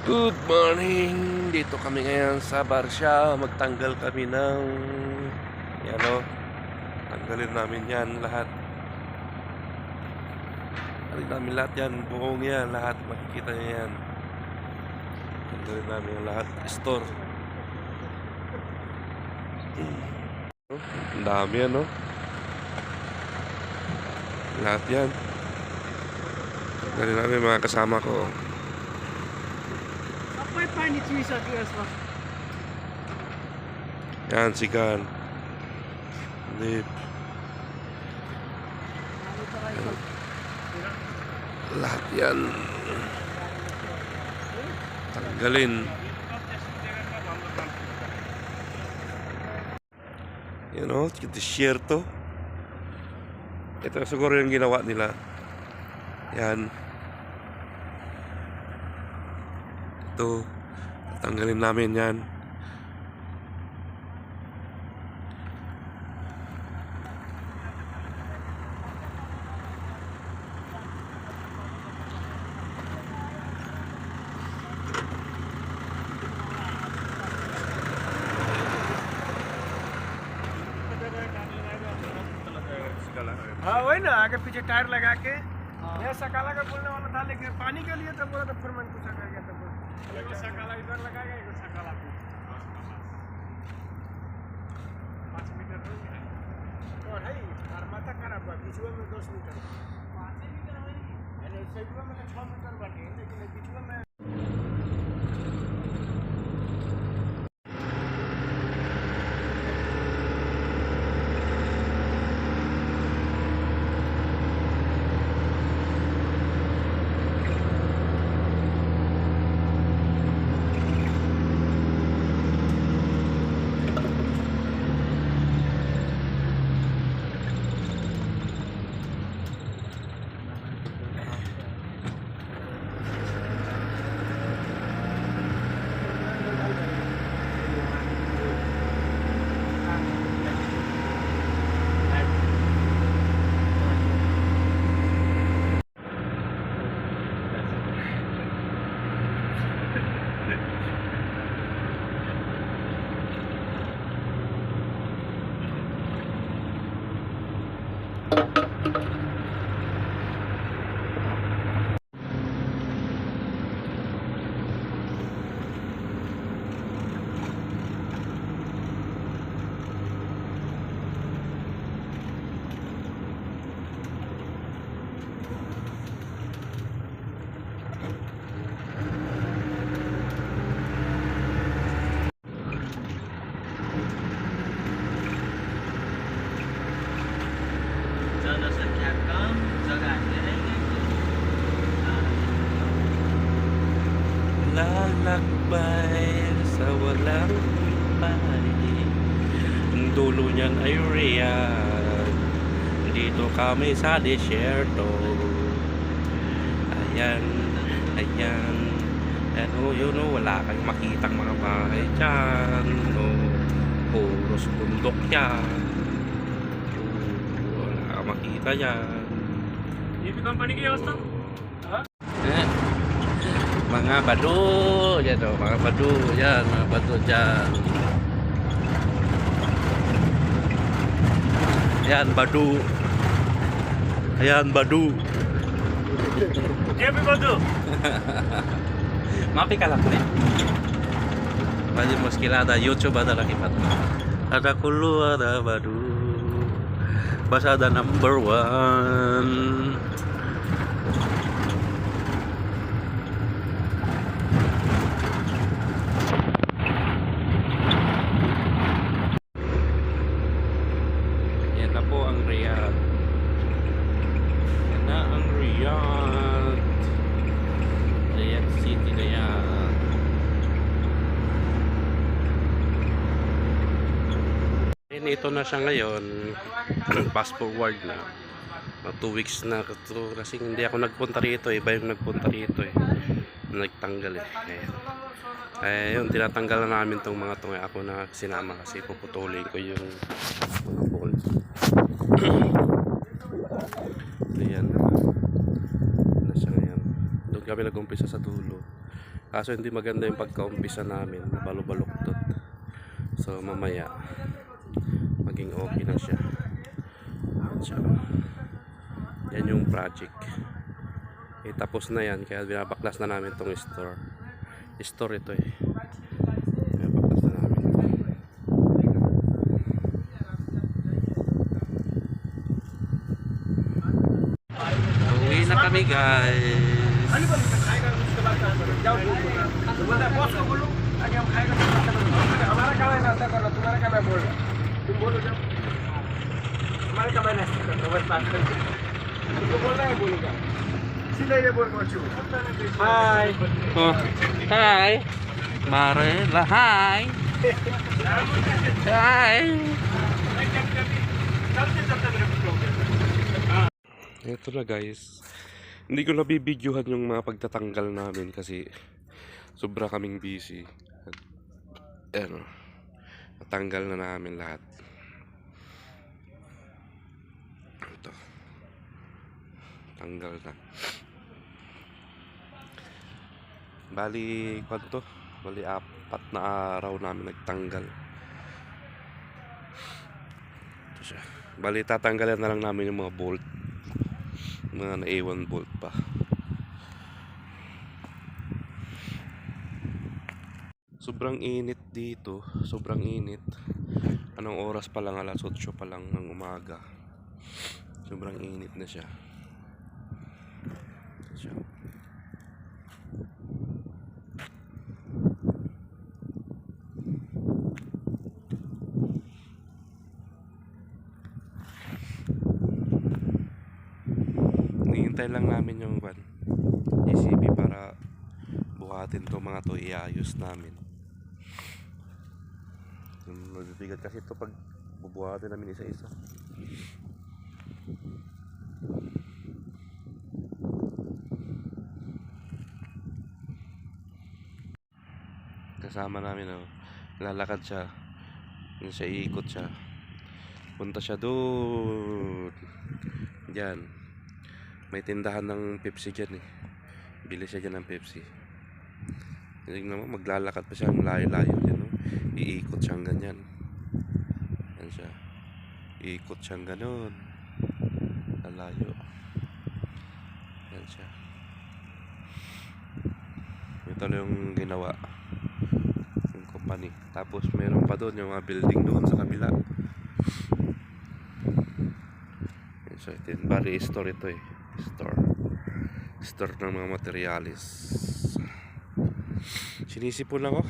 Good morning! Dito kami ngayon sa Barsya. Magtanggal kami ng yan o. Tanggalin namin yan lahat. Tanggalin namin lahat yan. Buong yan. Lahat. Makikita niyo yan. Tanggalin namin yung lahat. Store. Ang dami yan o. Lahat yan. Tanggalin namin mga kasama ko. Yan, sigan. Lip. Lahat yan. Tanggalin. You know, desierto. Ito siguro yung ginawa nila. Yan. Ito. Tanggalin namin yan. हाँ वही ना आगे पीछे टायर लगा के यह सकाला का बोलने वाला था लेकिन पानी के लिए तो बोला तो फिर मैंने पूछा कर गया तो बोला सकाला इधर लगाएगा एक सकाला पे 5 मीटर हो गया तो है और माथा खराब हुआ बिचुआ में 10 मीटर 5 मीटर हो यानी सैकड़ों में 6 मीटर बाकी लेकिन बिचुआ में Lalakbay sa walang paligid. Ang dulo niyan ay Riyadh. Dito kami sa desierto. Ayan, ayan. Ano yun o, wala kang makitang mga bahay dyan. O, puros bundok yan. Wala kang makita yan. ये भी कंपनी की व्यवस्था Mga badu, yan o, mga badu, yan, mga badu dyan. Yan, badu. Ayan, badu. ये भी बदो Mapi ka lang rin. Badi muskila ada YouTube ada lagi pat. Ada kulu ada badu. Basa ada number 1. Yan na po ang Riyadh. Yan na ang Riyadh. Riyadh City na yan. And ito na siya ngayon. Fast forward na. 2 weeks na ito. Kasi hindi ako nagpunta rito. Iba yung nagpunta rito eh. Nagtanggal eh. Ayun, tinatanggal na namin tong mga tunga. Ako na sinama kasi puputulin ko yung mga bolts. Ayan. Na siya ngayon. Doon kami nag-umpisa sa dulo. Kaso hindi maganda yung pagkaumpisa namin, balok-baluktot. So mamaya maging okay na siya. Yan siya. Yan yung project. Tapos na yan, kaya binabaklas na namin tong store. Store ito eh. Binabaklas na namin. Uwi na kami guys. खाली बंद कर, खाएगा उसके बाद क्या करो, जाओ बोलो। तो बोलता है बॉस को बोलो आगे हम खाएगा तो नाश्ता करो। हमारा काम है नाश्ता करना, तुम्हारा काम है बोलना। तुम बोलो जाओ, हमारा काम है नाश्ता करना, बस बात करके तुमको बोलना है बोलेगा। सीधे ये बोल बच्चों हाय Oh, hi. Marela, hi. Hi. Ito na guys. Hindi ko nabibidyohan yung mga pagtatanggal namin kasi sobra kaming busy. Ayan, natanggal na namin lahat. Ito. Tanggal na. Bali, kwan to? Bali, 4 na araw namin nagtanggal. Ito siya. Bali, tatanggalan na lang namin yung mga bolt. Mga naiwan bolt pa. Sobrang init dito. Sobrang init. Anong oras pa lang? Alas 8 pa lang ng umaga. Sobrang init na siya. Hinihintay lang namin yung ECB para buhatin to mga to, iayos namin. Mabibigat kasi ito pag bubuhatin namin isa-isa. Kasama namin lalakad siya, iikot siya, punta siya doon diyan. May tindahan ng Pepsi dyan eh. Bili siya dyan ng Pepsi. Tingnan mo, maglalakad pa siya. Layo-layo dyan. No? Iikot siyang ganyan. Yan siya. Iikot siyang ganon. Lalayo. Yan siya. Ito na yung ginawa. Yung company. Tapos meron pa doon yung mga building doon sa kabila. Yan siya. Bari store ito eh. Store ng mga materialis. Sinisipon ako.